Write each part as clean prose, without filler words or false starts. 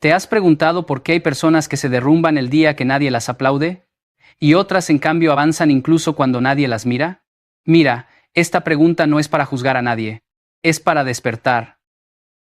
¿Te has preguntado por qué hay personas que se derrumban el día que nadie las aplaude? ¿Y otras en cambio avanzan incluso cuando nadie las mira? Mira, esta pregunta no es para juzgar a nadie, es para despertar.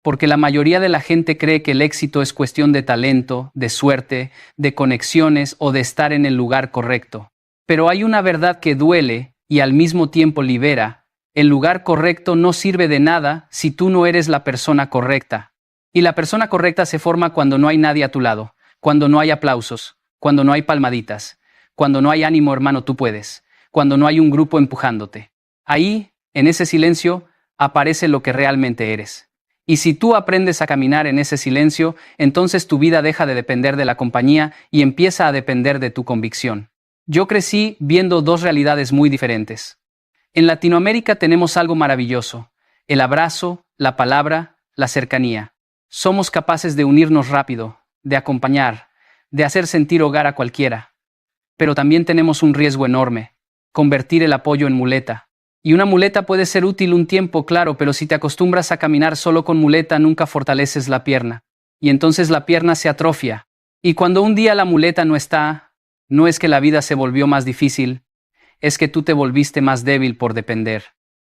Porque la mayoría de la gente cree que el éxito es cuestión de talento, de suerte, de conexiones o de estar en el lugar correcto. Pero hay una verdad que duele y al mismo tiempo libera. El lugar correcto no sirve de nada si tú no eres la persona correcta. Y la persona correcta se forma cuando no hay nadie a tu lado, cuando no hay aplausos, cuando no hay palmaditas, cuando no hay ánimo hermano tú puedes, cuando no hay un grupo empujándote. Ahí, en ese silencio, aparece lo que realmente eres. Y si tú aprendes a caminar en ese silencio, entonces tu vida deja de depender de la compañía y empieza a depender de tu convicción. Yo crecí viendo dos realidades muy diferentes. En Latinoamérica tenemos algo maravilloso: el abrazo, la palabra, la cercanía. Somos capaces de unirnos rápido, de acompañar, de hacer sentir hogar a cualquiera. Pero también tenemos un riesgo enorme: convertir el apoyo en muleta. Y una muleta puede ser útil un tiempo, claro, pero si te acostumbras a caminar solo con muleta, nunca fortaleces la pierna. Y entonces la pierna se atrofia. Y cuando un día la muleta no está, no es que la vida se volvió más difícil, es que tú te volviste más débil por depender.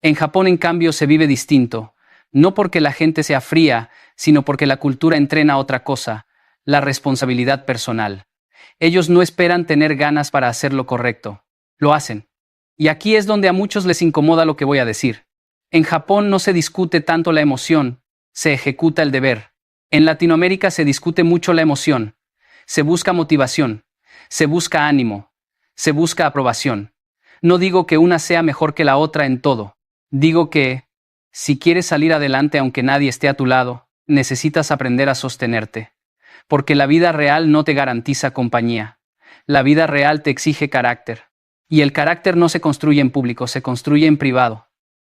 En Japón, en cambio, se vive distinto. No porque la gente sea fría, sino porque la cultura entrena otra cosa: la responsabilidad personal. Ellos no esperan tener ganas para hacer lo correcto. Lo hacen. Y aquí es donde a muchos les incomoda lo que voy a decir. En Japón no se discute tanto la emoción, se ejecuta el deber. En Latinoamérica se discute mucho la emoción. Se busca motivación, se busca ánimo, se busca aprobación. No digo que una sea mejor que la otra en todo. Digo que, si quieres salir adelante aunque nadie esté a tu lado, necesitas aprender a sostenerte. Porque la vida real no te garantiza compañía. La vida real te exige carácter. Y el carácter no se construye en público, se construye en privado.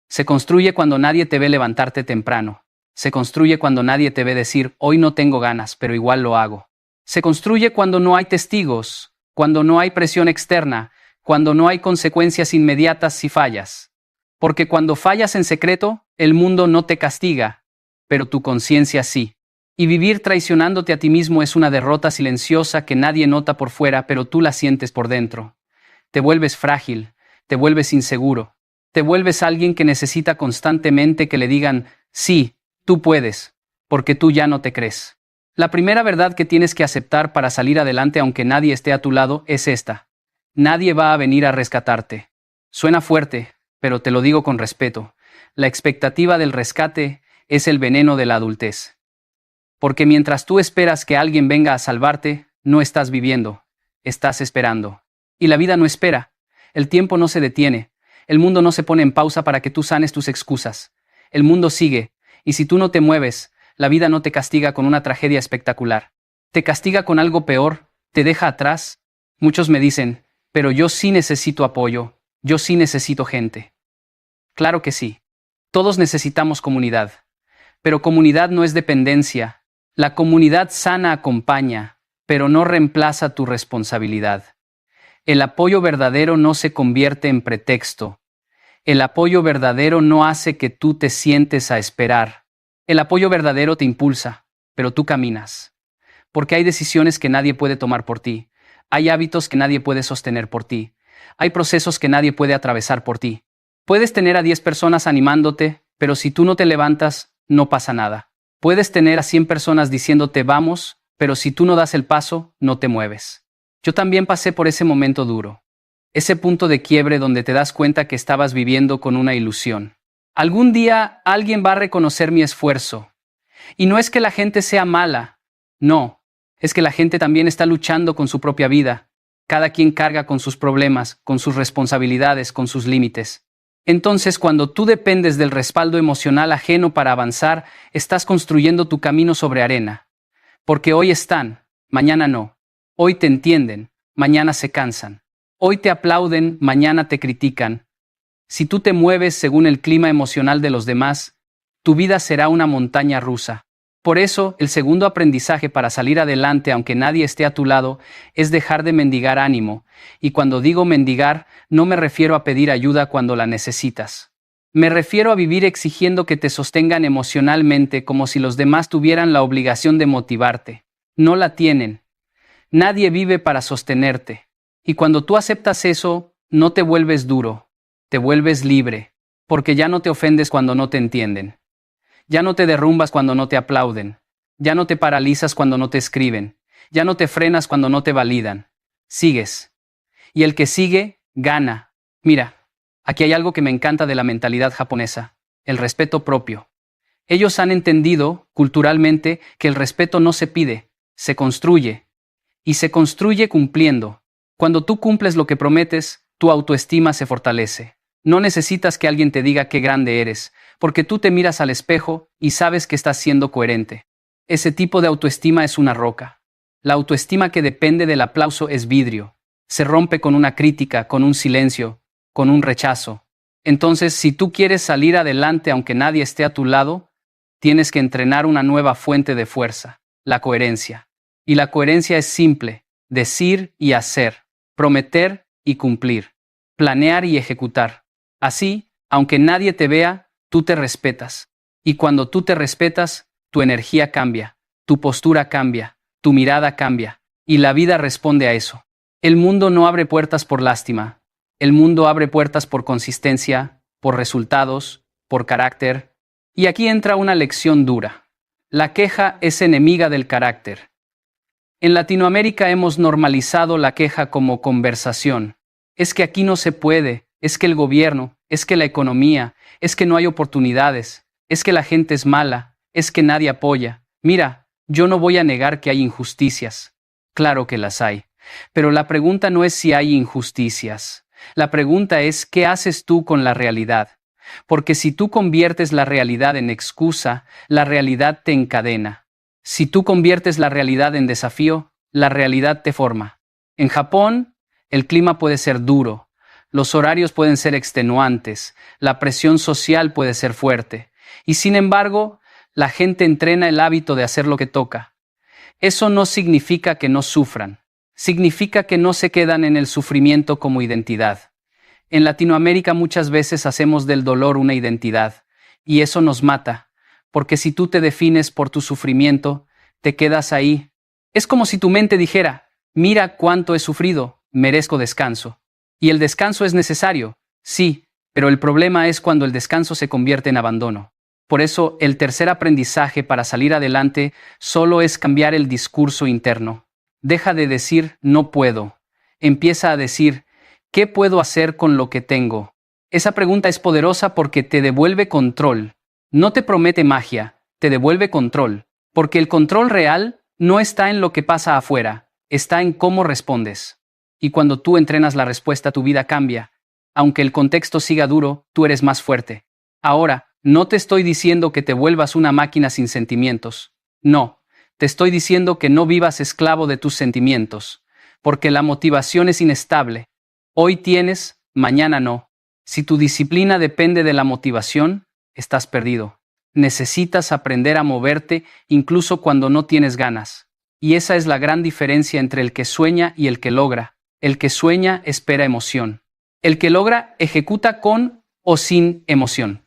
Se construye cuando nadie te ve levantarte temprano. Se construye cuando nadie te ve decir, hoy no tengo ganas, pero igual lo hago. Se construye cuando no hay testigos, cuando no hay presión externa, cuando no hay consecuencias inmediatas si fallas. Porque cuando fallas en secreto, el mundo no te castiga, pero tu conciencia sí. Y vivir traicionándote a ti mismo es una derrota silenciosa que nadie nota por fuera, pero tú la sientes por dentro. Te vuelves frágil, te vuelves inseguro, te vuelves alguien que necesita constantemente que le digan, sí, tú puedes, porque tú ya no te crees. La primera verdad que tienes que aceptar para salir adelante aunque nadie esté a tu lado es esta: nadie va a venir a rescatarte. Suena fuerte, pero te lo digo con respeto. La expectativa del rescate es el veneno de la adultez. Porque mientras tú esperas que alguien venga a salvarte, no estás viviendo, estás esperando. Y la vida no espera, el tiempo no se detiene, el mundo no se pone en pausa para que tú sanes tus excusas. El mundo sigue, y si tú no te mueves, la vida no te castiga con una tragedia espectacular. Te castiga con algo peor, te deja atrás. Muchos me dicen, pero yo sí necesito apoyo, yo sí necesito gente. Claro que sí, todos necesitamos comunidad. Pero comunidad no es dependencia. La comunidad sana acompaña, pero no reemplaza tu responsabilidad. El apoyo verdadero no se convierte en pretexto. El apoyo verdadero no hace que tú te sientes a esperar. El apoyo verdadero te impulsa, pero tú caminas. Porque hay decisiones que nadie puede tomar por ti. Hay hábitos que nadie puede sostener por ti. Hay procesos que nadie puede atravesar por ti. Puedes tener a 10 personas animándote, pero si tú no te levantas, no pasa nada. Puedes tener a 100 personas diciéndote vamos, pero si tú no das el paso, no te mueves. Yo también pasé por ese momento duro. Ese punto de quiebre donde te das cuenta que estabas viviendo con una ilusión. Algún día alguien va a reconocer mi esfuerzo. Y no es que la gente sea mala. No, es que la gente también está luchando con su propia vida. Cada quien carga con sus problemas, con sus responsabilidades, con sus límites. Entonces, cuando tú dependes del respaldo emocional ajeno para avanzar, estás construyendo tu camino sobre arena. Porque hoy están, mañana no. Hoy te entienden, mañana se cansan. Hoy te aplauden, mañana te critican. Si tú te mueves según el clima emocional de los demás, tu vida será una montaña rusa. Por eso, el segundo aprendizaje para salir adelante aunque nadie esté a tu lado es dejar de mendigar ánimo. Y cuando digo mendigar, no me refiero a pedir ayuda cuando la necesitas. Me refiero a vivir exigiendo que te sostengan emocionalmente como si los demás tuvieran la obligación de motivarte. No la tienen. Nadie vive para sostenerte. Y cuando tú aceptas eso, no te vuelves duro, te vuelves libre, porque ya no te ofendes cuando no te entienden. Ya no te derrumbas cuando no te aplauden. Ya no te paralizas cuando no te escriben. Ya no te frenas cuando no te validan. Sigues. Y el que sigue, gana. Mira, aquí hay algo que me encanta de la mentalidad japonesa: el respeto propio. Ellos han entendido, culturalmente, que el respeto no se pide, se construye. Y se construye cumpliendo. Cuando tú cumples lo que prometes, tu autoestima se fortalece. No necesitas que alguien te diga qué grande eres, porque tú te miras al espejo y sabes que estás siendo coherente. Ese tipo de autoestima es una roca. La autoestima que depende del aplauso es vidrio. Se rompe con una crítica, con un silencio, con un rechazo. Entonces, si tú quieres salir adelante aunque nadie esté a tu lado, tienes que entrenar una nueva fuente de fuerza: la coherencia. Y la coherencia es simple: decir y hacer, prometer y cumplir, planear y ejecutar. Así, aunque nadie te vea, tú te respetas. Y cuando tú te respetas, tu energía cambia, tu postura cambia, tu mirada cambia, y la vida responde a eso. El mundo no abre puertas por lástima. El mundo abre puertas por consistencia, por resultados, por carácter. Y aquí entra una lección dura. La queja es enemiga del carácter. En Latinoamérica hemos normalizado la queja como conversación. Es que aquí no se puede, es que el gobierno, es que la economía, es que no hay oportunidades, es que la gente es mala, es que nadie apoya. Mira, yo no voy a negar que hay injusticias. Claro que las hay. Pero la pregunta no es si hay injusticias. La pregunta es: ¿qué haces tú con la realidad? Porque si tú conviertes la realidad en excusa, la realidad te encadena. Si tú conviertes la realidad en desafío, la realidad te forma. En Japón, el clima puede ser duro, los horarios pueden ser extenuantes, la presión social puede ser fuerte, y sin embargo, la gente entrena el hábito de hacer lo que toca. Eso no significa que no sufran, significa que no se quedan en el sufrimiento como identidad. En Latinoamérica muchas veces hacemos del dolor una identidad, y eso nos mata, porque si tú te defines por tu sufrimiento, te quedas ahí. Es como si tu mente dijera: mira cuánto he sufrido, merezco descanso. Y el descanso es necesario, sí, pero el problema es cuando el descanso se convierte en abandono. Por eso, el tercer aprendizaje para salir adelante solo es cambiar el discurso interno. Deja de decir no puedo. Empieza a decir: ¿qué puedo hacer con lo que tengo? Esa pregunta es poderosa porque te devuelve control. No te promete magia, te devuelve control. Porque el control real no está en lo que pasa afuera, está en cómo respondes. Y cuando tú entrenas la respuesta, tu vida cambia. Aunque el contexto siga duro, tú eres más fuerte. Ahora, no te estoy diciendo que te vuelvas una máquina sin sentimientos. No, te estoy diciendo que no vivas esclavo de tus sentimientos. Porque la motivación es inestable. Hoy tienes, mañana no. Si tu disciplina depende de la motivación, estás perdido. Necesitas aprender a moverte incluso cuando no tienes ganas. Y esa es la gran diferencia entre el que sueña y el que logra. El que sueña espera emoción. El que logra ejecuta con o sin emoción.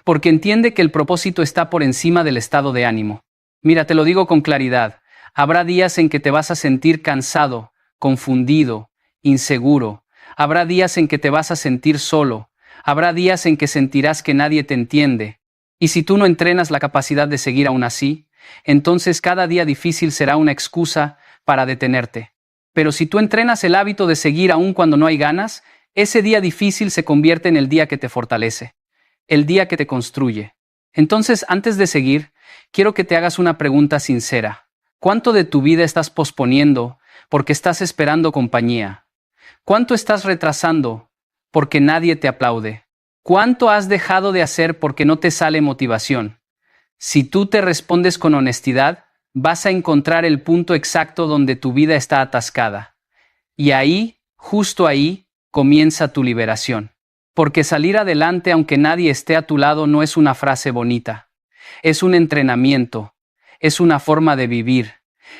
Porque entiende que el propósito está por encima del estado de ánimo. Mira, te lo digo con claridad. Habrá días en que te vas a sentir cansado, confundido, inseguro. Habrá días en que te vas a sentir solo. Habrá días en que sentirás que nadie te entiende. Y si tú no entrenas la capacidad de seguir aún así, entonces cada día difícil será una excusa para detenerte. Pero si tú entrenas el hábito de seguir aún cuando no hay ganas, ese día difícil se convierte en el día que te fortalece, el día que te construye. Entonces, antes de seguir, quiero que te hagas una pregunta sincera. ¿Cuánto de tu vida estás posponiendo porque estás esperando compañía? ¿Cuánto estás retrasando porque nadie te aplaude? ¿Cuánto has dejado de hacer porque no te sale motivación? Si tú te respondes con honestidad, vas a encontrar el punto exacto donde tu vida está atascada. Y ahí, justo ahí, comienza tu liberación. Porque salir adelante aunque nadie esté a tu lado no es una frase bonita. Es un entrenamiento. Es una forma de vivir.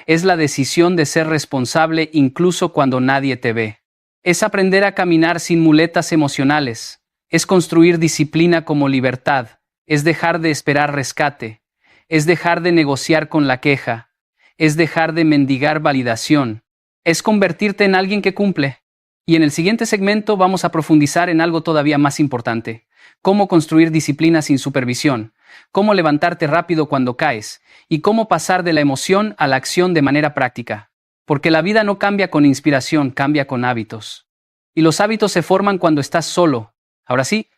Es la decisión de ser responsable incluso cuando nadie te ve. Es aprender a caminar sin muletas emocionales. Es construir disciplina como libertad. Es dejar de esperar rescate. Es dejar de negociar con la queja. es dejar de mendigar validación, es convertirte en alguien que cumple. Y en el siguiente segmento vamos a profundizar en algo todavía más importante: cómo construir disciplina sin supervisión, cómo levantarte rápido cuando caes, y cómo pasar de la emoción a la acción de manera práctica. Porque la vida no cambia con inspiración, cambia con hábitos. Y los hábitos se forman cuando estás solo. Ahora sí,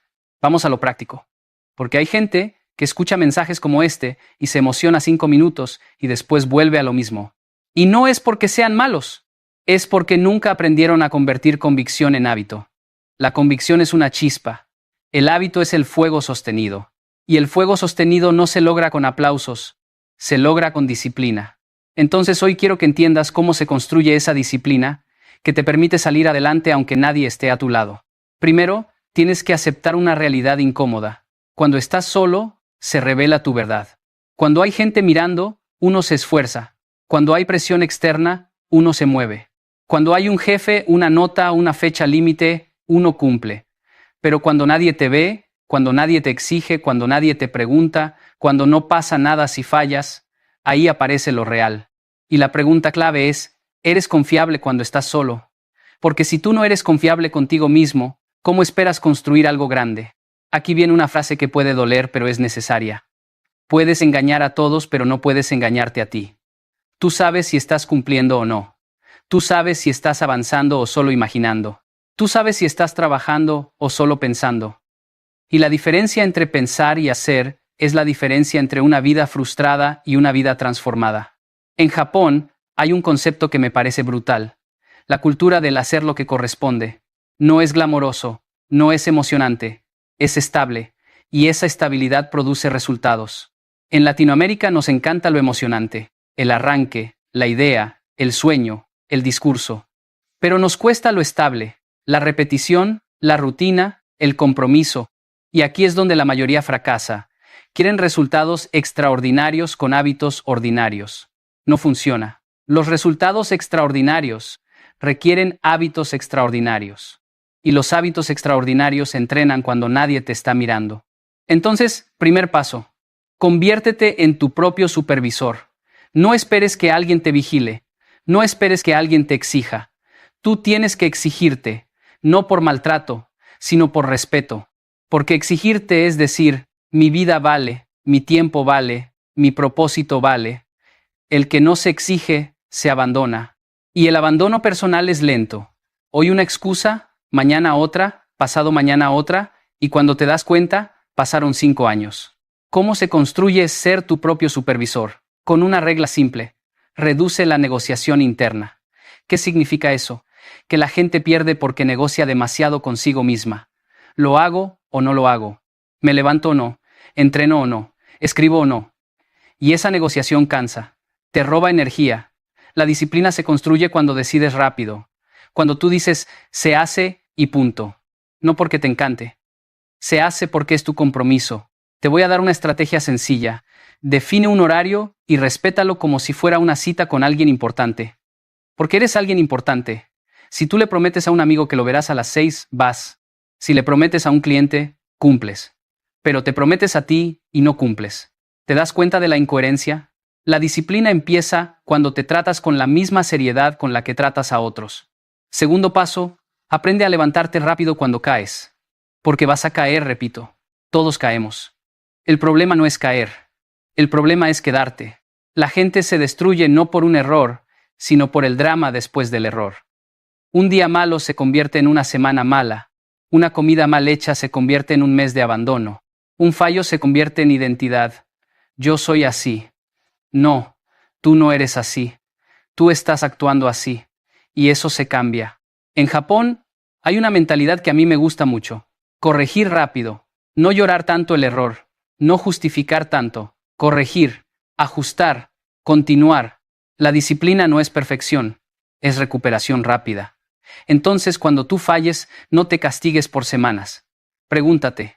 vamos a lo práctico. Porque hay gente que escucha mensajes como este y se emociona 5 minutos y después vuelve a lo mismo. Y no es porque sean malos, es porque nunca aprendieron a convertir convicción en hábito. La convicción es una chispa. El hábito es el fuego sostenido. Y el fuego sostenido no se logra con aplausos, se logra con disciplina. Entonces hoy quiero que entiendas cómo se construye esa disciplina que te permite salir adelante aunque nadie esté a tu lado. Primero, tienes que aceptar una realidad incómoda. Cuando estás solo, se revela tu verdad. Cuando hay gente mirando, uno se esfuerza. Cuando hay presión externa, uno se mueve. Cuando hay un jefe, una nota, una fecha límite, uno cumple. Pero cuando nadie te ve, cuando nadie te exige, cuando nadie te pregunta, cuando no pasa nada si fallas, ahí aparece lo real. Y la pregunta clave es: ¿eres confiable cuando estás solo? Porque si tú no eres confiable contigo mismo, ¿cómo esperas construir algo grande? Aquí viene una frase que puede doler, pero es necesaria. Puedes engañar a todos, pero no puedes engañarte a ti. Tú sabes si estás cumpliendo o no. Tú sabes si estás avanzando o solo imaginando. Tú sabes si estás trabajando o solo pensando. Y la diferencia entre pensar y hacer es la diferencia entre una vida frustrada y una vida transformada. En Japón hay un concepto que me parece brutal: la cultura del hacer lo que corresponde. No es glamoroso, no es emocionante, es estable, y esa estabilidad produce resultados. En Latinoamérica nos encanta lo emocionante, el arranque, la idea, el sueño, el discurso. Pero nos cuesta lo estable, la repetición, la rutina, el compromiso. Y aquí es donde la mayoría fracasa. Quieren resultados extraordinarios con hábitos ordinarios. No funciona. Los resultados extraordinarios requieren hábitos extraordinarios. Y los hábitos extraordinarios se entrenan cuando nadie te está mirando. Entonces, primer paso: conviértete en tu propio supervisor. No esperes que alguien te vigile. No esperes que alguien te exija. Tú tienes que exigirte, no por maltrato, sino por respeto. Porque exigirte es decir: mi vida vale, mi tiempo vale, mi propósito vale. El que no se exige, se abandona. Y el abandono personal es lento. Hoy una excusa, mañana otra, pasado mañana otra, y cuando te das cuenta, pasaron 5 años. ¿Cómo se construye ser tu propio supervisor? Con una regla simple: reduce la negociación interna. ¿Qué significa eso? Que la gente pierde porque negocia demasiado consigo misma. ¿Lo hago o no lo hago? ¿Me levanto o no? ¿Entreno o no? ¿Escribo o no? Y esa negociación cansa. Te roba energía. La disciplina se construye cuando decides rápido. Cuando tú dices: se hace y punto. No porque te encante. Se hace porque es tu compromiso. Te voy a dar una estrategia sencilla. Define un horario y respétalo como si fuera una cita con alguien importante. Porque eres alguien importante. Si tú le prometes a un amigo que lo verás a las 6, vas. Si le prometes a un cliente, cumples. Pero te prometes a ti y no cumples. ¿Te das cuenta de la incoherencia? La disciplina empieza cuando te tratas con la misma seriedad con la que tratas a otros. Segundo paso: aprende a levantarte rápido cuando caes. Porque vas a caer, repito. Todos caemos. El problema no es caer. El problema es quedarte. La gente se destruye no por un error, sino por el drama después del error. Un día malo se convierte en una semana mala. Una comida mal hecha se convierte en un mes de abandono. Un fallo se convierte en identidad. Yo soy así. No, tú no eres así. Tú estás actuando así. Y eso se cambia. En Japón hay una mentalidad que a mí me gusta mucho: corregir rápido. No llorar tanto el error. No justificar tanto. Corregir. Ajustar. Continuar. La disciplina no es perfección. Es recuperación rápida. Entonces, cuando tú falles, no te castigues por semanas. Pregúntate: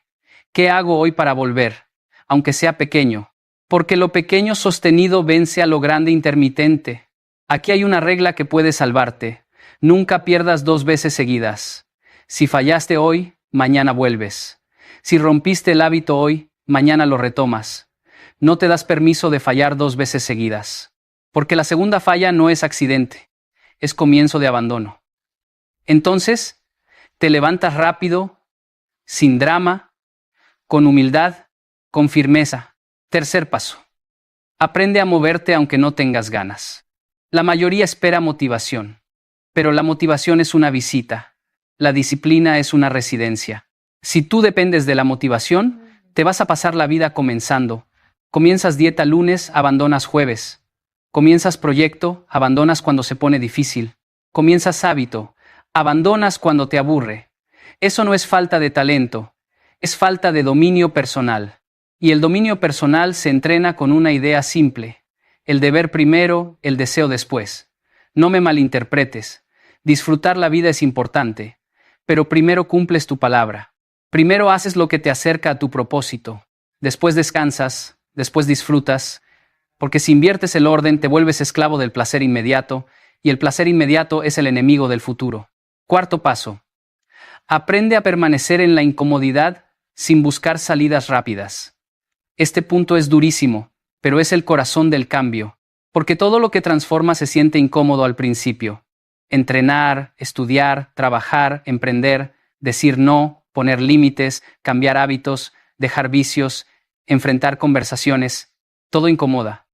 ¿qué hago hoy para volver? Aunque sea pequeño. Porque lo pequeño sostenido vence a lo grande intermitente. Aquí hay una regla que puede salvarte: nunca pierdas 2 veces seguidas. Si fallaste hoy, mañana vuelves. Si rompiste el hábito hoy, mañana lo retomas. No te das permiso de fallar 2 veces seguidas. Porque la segunda falla no es accidente, es comienzo de abandono. Entonces, te levantas rápido, sin drama, con humildad, con firmeza. Tercer paso. Aprende a moverte aunque no tengas ganas. La mayoría espera motivación, pero la motivación es una visita. La disciplina es una residencia. Si tú dependes de la motivación, te vas a pasar la vida comenzando. Comienzas dieta lunes, abandonas jueves. Comienzas proyecto, abandonas cuando se pone difícil. Comienzas hábito, abandonas cuando te aburre. Eso no es falta de talento, es falta de dominio personal. Y el dominio personal se entrena con una idea simple: el deber primero, el deseo después. No me malinterpretes. Disfrutar la vida es importante, pero primero cumples tu palabra. Primero haces lo que te acerca a tu propósito. Después descansas, después disfrutas, porque si inviertes el orden te vuelves esclavo del placer inmediato, y el placer inmediato es el enemigo del futuro. Cuarto paso. Aprende a permanecer en la incomodidad sin buscar salidas rápidas. Este punto es durísimo, pero es el corazón del cambio, porque todo lo que transforma se siente incómodo al principio. Entrenar, estudiar, trabajar, emprender, decir no, poner límites, cambiar hábitos, dejar vicios, enfrentar conversaciones, todo incomoda.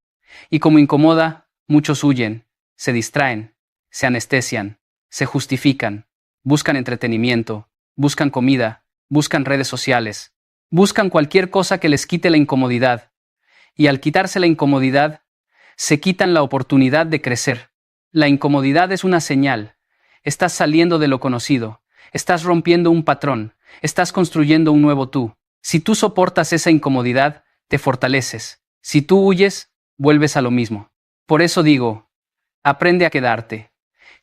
Y como incomoda, muchos huyen, se distraen, se anestesian, se justifican, buscan entretenimiento, buscan comida, buscan redes sociales, buscan cualquier cosa que les quite la incomodidad. Y al quitarse la incomodidad, se quitan la oportunidad de crecer. La incomodidad es una señal. Estás saliendo de lo conocido, estás rompiendo un patrón, estás construyendo un nuevo tú. Si tú soportas esa incomodidad, te fortaleces. Si tú huyes, vuelves a lo mismo. Por eso digo, aprende a quedarte.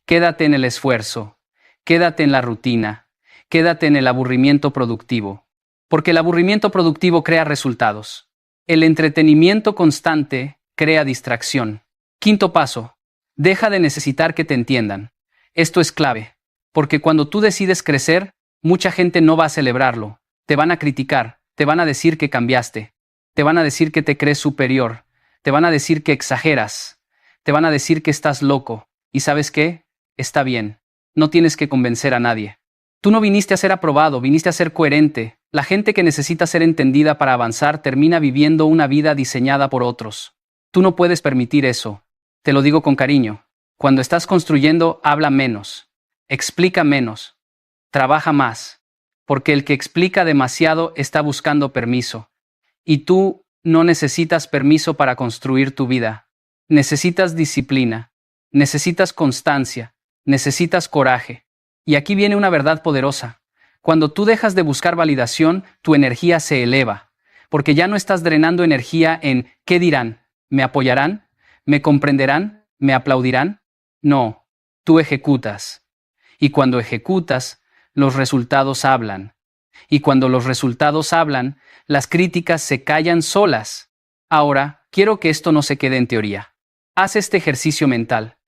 Quédate en el esfuerzo, quédate en la rutina, quédate en el aburrimiento productivo. Porque el aburrimiento productivo crea resultados. El entretenimiento constante crea distracción. Quinto paso. Deja de necesitar que te entiendan. Esto es clave, porque cuando tú decides crecer, mucha gente no va a celebrarlo. Te van a criticar, te van a decir que cambiaste, te van a decir que te crees superior, te van a decir que exageras, te van a decir que estás loco. ¿Y sabes qué? Está bien. No tienes que convencer a nadie. Tú no viniste a ser aprobado, viniste a ser coherente. La gente que necesita ser entendida para avanzar termina viviendo una vida diseñada por otros. Tú no puedes permitir eso. Te lo digo con cariño. Cuando estás construyendo, habla menos. Explica menos. Trabaja más. Porque el que explica demasiado está buscando permiso. Y tú no necesitas permiso para construir tu vida. Necesitas disciplina. Necesitas constancia. Necesitas coraje. Y aquí viene una verdad poderosa. Cuando tú dejas de buscar validación, tu energía se eleva, porque ya no estás drenando energía en ¿qué dirán? ¿Me apoyarán? ¿Me comprenderán? ¿Me aplaudirán? No, tú ejecutas. Y cuando ejecutas, los resultados hablan. Y cuando los resultados hablan, las críticas se callan solas. Ahora, quiero que esto no se quede en teoría. Haz este ejercicio mental.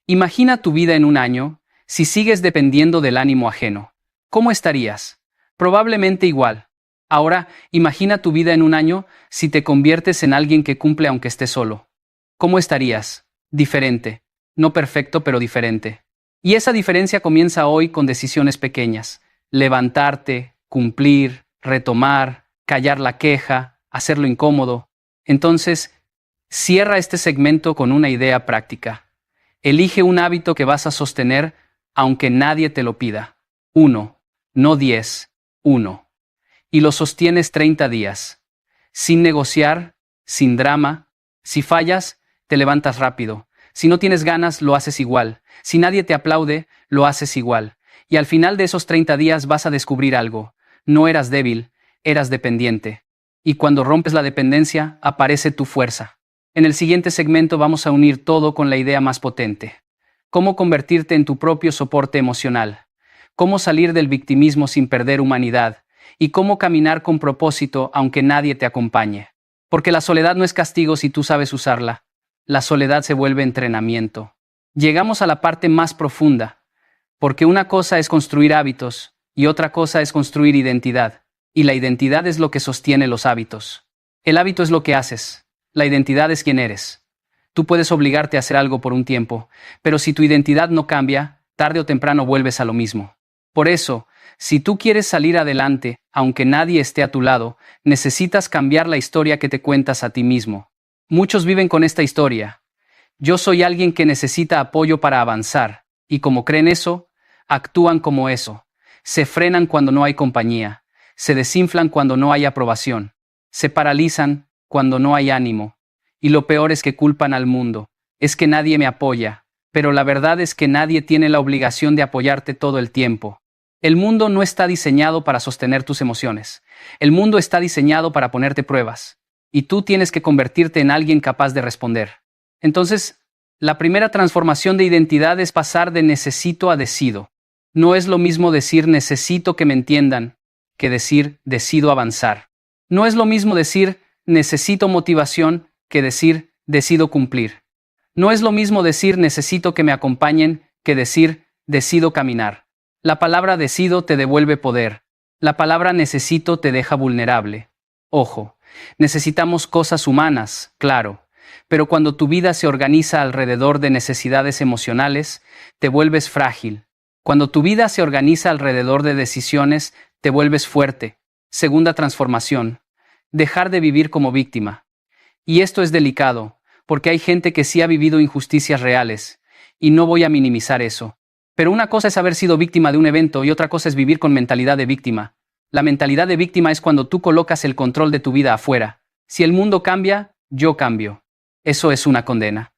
Imagina tu vida en un año. Si sigues dependiendo del ánimo ajeno, ¿cómo estarías? Probablemente igual. Ahora, imagina tu vida en un año si te conviertes en alguien que cumple aunque esté solo. ¿Cómo estarías? Diferente. No perfecto, pero diferente. Y esa diferencia comienza hoy con decisiones pequeñas. Levantarte, cumplir, retomar, callar la queja, hacerlo incómodo. Entonces, cierra este segmento con una idea práctica. Elige un hábito que vas a sostener aunque nadie te lo pida. 1, no 10, 1. Y lo sostienes 30 días. Sin negociar, sin drama. Si fallas, te levantas rápido. Si no tienes ganas, lo haces igual. Si nadie te aplaude, lo haces igual. Y al final de esos 30 días vas a descubrir algo. No eras débil, eras dependiente. Y cuando rompes la dependencia, aparece tu fuerza. En el siguiente segmento vamos a unir todo con la idea más potente. Cómo convertirte en tu propio soporte emocional. Cómo salir del victimismo sin perder humanidad. Y cómo caminar con propósito aunque nadie te acompañe. Porque la soledad no es castigo si tú sabes usarla. La soledad se vuelve entrenamiento. Llegamos a la parte más profunda. Porque una cosa es construir hábitos y otra cosa es construir identidad. Y la identidad es lo que sostiene los hábitos. El hábito es lo que haces. La identidad es quién eres. Tú puedes obligarte a hacer algo por un tiempo, pero si tu identidad no cambia, tarde o temprano vuelves a lo mismo. Por eso, si tú quieres salir adelante, aunque nadie esté a tu lado, necesitas cambiar la historia que te cuentas a ti mismo. Muchos viven con esta historia. Yo soy alguien que necesita apoyo para avanzar, y como creen eso, actúan como eso. Se frenan cuando no hay compañía, se desinflan cuando no hay aprobación, se paralizan cuando no hay ánimo. Y lo peor es que culpan al mundo. Es que nadie me apoya, pero la verdad es que nadie tiene la obligación de apoyarte todo el tiempo. El mundo no está diseñado para sostener tus emociones. El mundo está diseñado para ponerte pruebas. Y tú tienes que convertirte en alguien capaz de responder. Entonces, la primera transformación de identidad es pasar de necesito a decido. No es lo mismo decir necesito que me entiendan que decir decido avanzar. No es lo mismo decir necesito motivación que decir decido cumplir. No es lo mismo decir necesito que me acompañen que decir decido caminar. La palabra decido te devuelve poder. La palabra necesito te deja vulnerable. Ojo, necesitamos cosas humanas, claro, pero cuando tu vida se organiza alrededor de necesidades emocionales, te vuelves frágil. Cuando tu vida se organiza alrededor de decisiones, te vuelves fuerte. Segunda transformación. Dejar de vivir como víctima. Y esto es delicado, porque hay gente que sí ha vivido injusticias reales, y no voy a minimizar eso. Pero una cosa es haber sido víctima de un evento y otra cosa es vivir con mentalidad de víctima. La mentalidad de víctima es cuando tú colocas el control de tu vida afuera. Si el mundo cambia, yo cambio. Eso es una condena.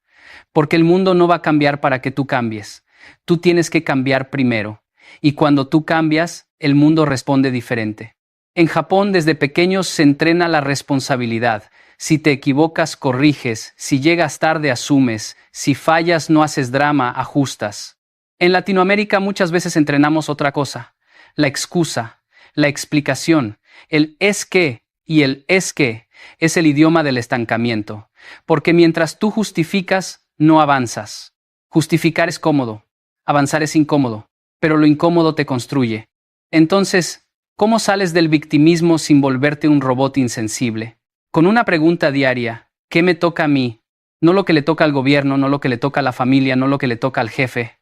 Porque el mundo no va a cambiar para que tú cambies. Tú tienes que cambiar primero. Y cuando tú cambias, el mundo responde diferente. En Japón, desde pequeños se entrena la responsabilidad. Si te equivocas, corriges. Si llegas tarde, asumes. Si fallas, no haces drama, ajustas. En Latinoamérica muchas veces entrenamos otra cosa. La excusa, la explicación, el es que y el es que es el idioma del estancamiento. Porque mientras tú justificas, no avanzas. Justificar es cómodo. Avanzar es incómodo. Pero lo incómodo te construye. Entonces, ¿cómo sales del victimismo sin volverte un robot insensible? Con una pregunta diaria, ¿qué me toca a mí? No lo que le toca al gobierno, no lo que le toca a la familia, no lo que le toca al jefe.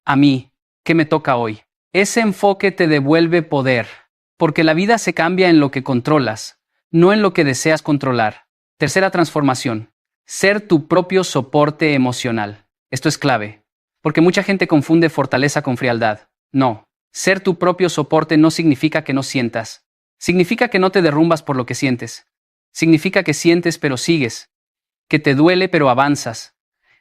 A mí, ¿qué me toca hoy? Ese enfoque te devuelve poder, porque la vida se cambia en lo que controlas, no en lo que deseas controlar. Tercera transformación, ser tu propio soporte emocional. Esto es clave, porque mucha gente confunde fortaleza con frialdad. No, ser tu propio soporte no significa que no sientas. Significa que no te derrumbas por lo que sientes. Significa que sientes pero sigues, que te duele pero avanzas,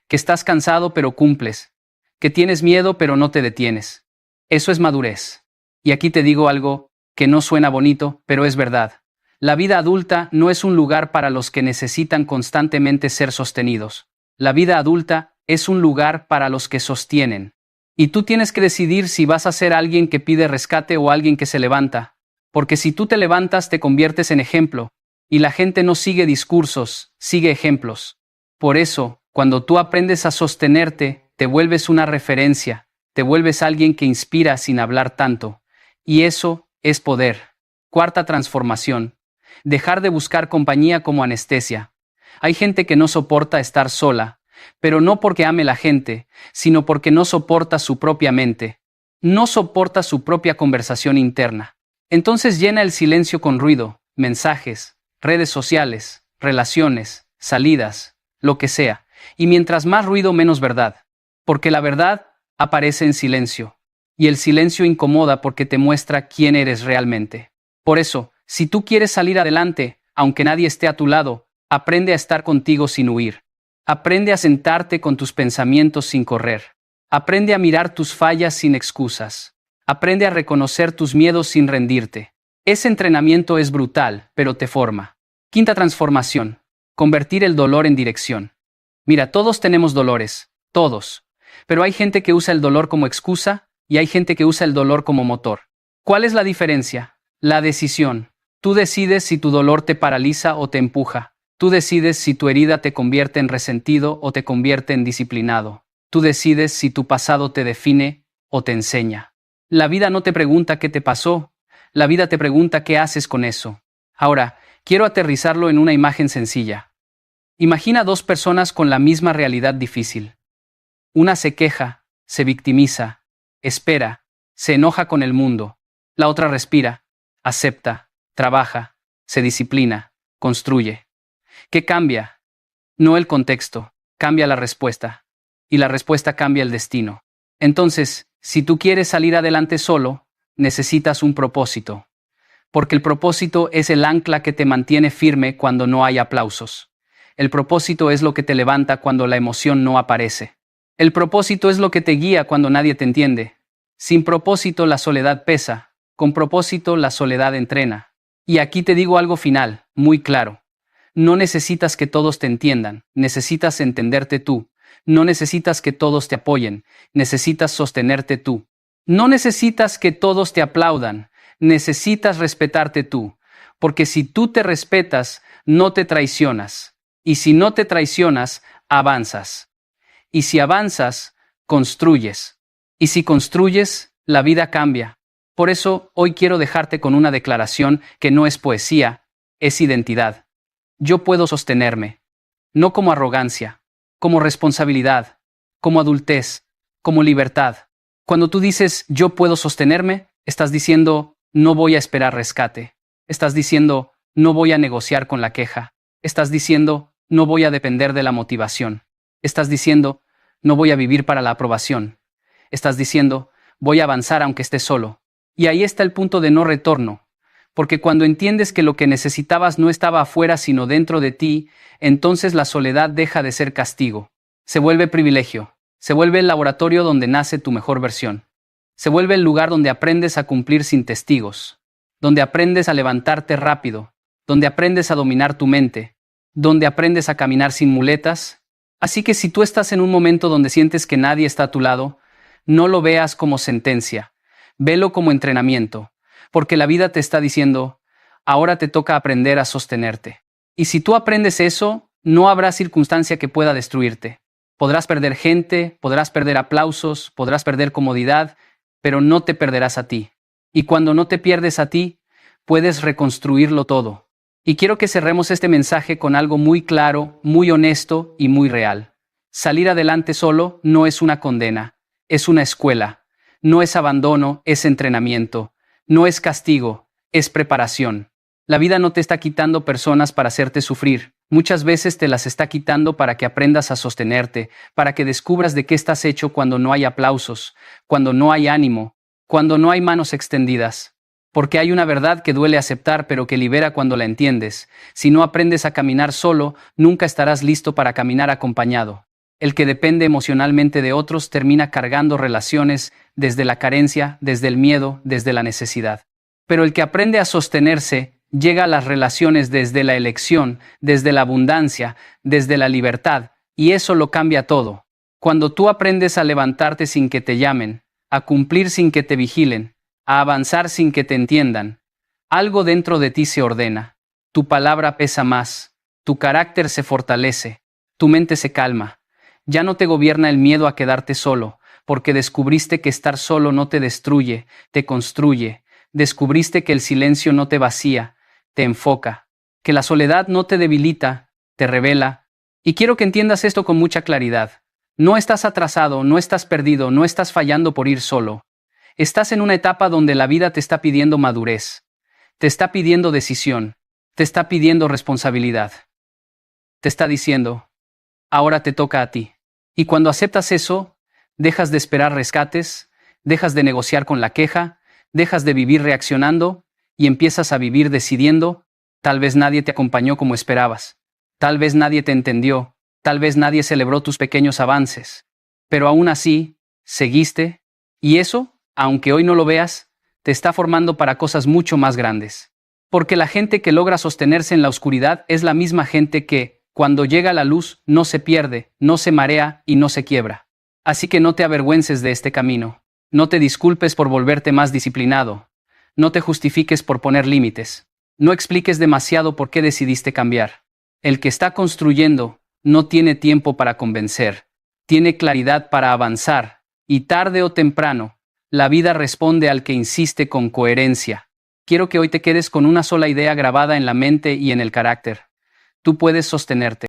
que estás cansado pero cumples, que tienes miedo pero no te detienes. Eso es madurez. Y aquí te digo algo que no suena bonito, pero es verdad. La vida adulta no es un lugar para los que necesitan constantemente ser sostenidos. La vida adulta es un lugar para los que sostienen. Y tú tienes que decidir si vas a ser alguien que pide rescate o alguien que se levanta. Porque si tú te levantas te conviertes en ejemplo. Y la gente no sigue discursos, sigue ejemplos. Por eso, cuando tú aprendes a sostenerte, te vuelves una referencia, te vuelves alguien que inspira sin hablar tanto. Y eso es poder. Cuarta transformación. Dejar de buscar compañía como anestesia. Hay gente que no soporta estar sola, pero no porque ame la gente, sino porque no soporta su propia mente. No soporta su propia conversación interna. Entonces llena el silencio con ruido, mensajes, redes sociales, relaciones, salidas, lo que sea. Y mientras más ruido, menos verdad. Porque la verdad aparece en silencio. Y el silencio incomoda porque te muestra quién eres realmente. Por eso, si tú quieres salir adelante, aunque nadie esté a tu lado, aprende a estar contigo sin huir. Aprende a sentarte con tus pensamientos sin correr. Aprende a mirar tus fallas sin excusas. Aprende a reconocer tus miedos sin rendirte. Ese entrenamiento es brutal, pero te forma. Quinta transformación. Convertir el dolor en dirección. Mira, todos tenemos dolores, todos. Pero hay gente que usa el dolor como excusa y hay gente que usa el dolor como motor. ¿Cuál es la diferencia? La decisión. Tú decides si tu dolor te paraliza o te empuja. Tú decides si tu herida te convierte en resentido o te convierte en disciplinado. Tú decides si tu pasado te define o te enseña. La vida no te pregunta qué te pasó. La vida te pregunta qué haces con eso. Ahora, quiero aterrizarlo en una imagen sencilla. Imagina dos personas con la misma realidad difícil. Una se queja, se victimiza, espera, se enoja con el mundo. La otra respira, acepta, trabaja, se disciplina, construye. ¿Qué cambia? No el contexto, cambia la respuesta. Y la respuesta cambia el destino. Entonces, si tú quieres salir adelante solo, necesitas un propósito. Porque el propósito es el ancla que te mantiene firme cuando no hay aplausos. El propósito es lo que te levanta cuando la emoción no aparece. El propósito es lo que te guía cuando nadie te entiende. Sin propósito la soledad pesa, con propósito la soledad entrena. Y aquí te digo algo final, muy claro. No necesitas que todos te entiendan, necesitas entenderte tú. No necesitas que todos te apoyen, necesitas sostenerte tú. No necesitas que todos te aplaudan, necesitas respetarte tú. Porque si tú te respetas, no te traicionas. Y si no te traicionas, avanzas. Y si avanzas, construyes. Y si construyes, la vida cambia. Por eso, hoy quiero dejarte con una declaración que no es poesía, es identidad. Yo puedo sostenerme. No como arrogancia, como responsabilidad, como adultez, como libertad. Cuando tú dices yo puedo sostenerme, estás diciendo no voy a esperar rescate. Estás diciendo no voy a negociar con la queja. Estás diciendo no voy a depender de la motivación. Estás diciendo no voy a vivir para la aprobación. Estás diciendo voy a avanzar aunque esté solo. Y ahí está el punto de no retorno. Porque cuando entiendes que lo que necesitabas no estaba afuera sino dentro de ti, entonces la soledad deja de ser castigo. Se vuelve privilegio. Se vuelve el laboratorio donde nace tu mejor versión. Se vuelve el lugar donde aprendes a cumplir sin testigos. Donde aprendes a levantarte rápido. Donde aprendes a dominar tu mente. Donde aprendes a caminar sin muletas. Así que si tú estás en un momento donde sientes que nadie está a tu lado, no lo veas como sentencia. Velo como entrenamiento. Porque la vida te está diciendo, ahora te toca aprender a sostenerte. Y si tú aprendes eso, no habrá circunstancia que pueda destruirte. Podrás perder gente, podrás perder aplausos, podrás perder comodidad, pero no te perderás a ti. Y cuando no te pierdes a ti, puedes reconstruirlo todo. Y quiero que cerremos este mensaje con algo muy claro, muy honesto y muy real. Salir adelante solo no es una condena, es una escuela. No es abandono, es entrenamiento. No es castigo, es preparación. La vida no te está quitando personas para hacerte sufrir. Muchas veces te las está quitando para que aprendas a sostenerte, para que descubras de qué estás hecho cuando no hay aplausos, cuando no hay ánimo, cuando no hay manos extendidas. Porque hay una verdad que duele aceptar pero que libera cuando la entiendes. Si no aprendes a caminar solo, nunca estarás listo para caminar acompañado. El que depende emocionalmente de otros termina cargando relaciones desde la carencia, desde el miedo, desde la necesidad. Pero el que aprende a sostenerse llega a las relaciones desde la elección, desde la abundancia, desde la libertad, y eso lo cambia todo. Cuando tú aprendes a levantarte sin que te llamen, a cumplir sin que te vigilen, a avanzar sin que te entiendan, algo dentro de ti se ordena. Tu palabra pesa más, tu carácter se fortalece, tu mente se calma. Ya no te gobierna el miedo a quedarte solo, porque descubriste que estar solo no te destruye, te construye. Descubriste que el silencio no te vacía, te enfoca. Que la soledad no te debilita, te revela. Y quiero que entiendas esto con mucha claridad. No estás atrasado, no estás perdido, no estás fallando por ir solo. Estás en una etapa donde la vida te está pidiendo madurez. Te está pidiendo decisión. Te está pidiendo responsabilidad. Te está diciendo, ahora te toca a ti. Y cuando aceptas eso, dejas de esperar rescates, dejas de negociar con la queja, dejas de vivir reaccionando y empiezas a vivir decidiendo. Tal vez nadie te acompañó como esperabas. Tal vez nadie te entendió. Tal vez nadie celebró tus pequeños avances. Pero aún así, seguiste. Y eso, aunque hoy no lo veas, te está formando para cosas mucho más grandes. Porque la gente que logra sostenerse en la oscuridad es la misma gente que, cuando llega la luz, no se pierde, no se marea y no se quiebra. Así que no te avergüences de este camino. No te disculpes por volverte más disciplinado. No te justifiques por poner límites. No expliques demasiado por qué decidiste cambiar. El que está construyendo no tiene tiempo para convencer. Tiene claridad para avanzar. Y tarde o temprano, la vida responde al que insiste con coherencia. Quiero que hoy te quedes con una sola idea grabada en la mente y en el carácter. Tú puedes sostenerte.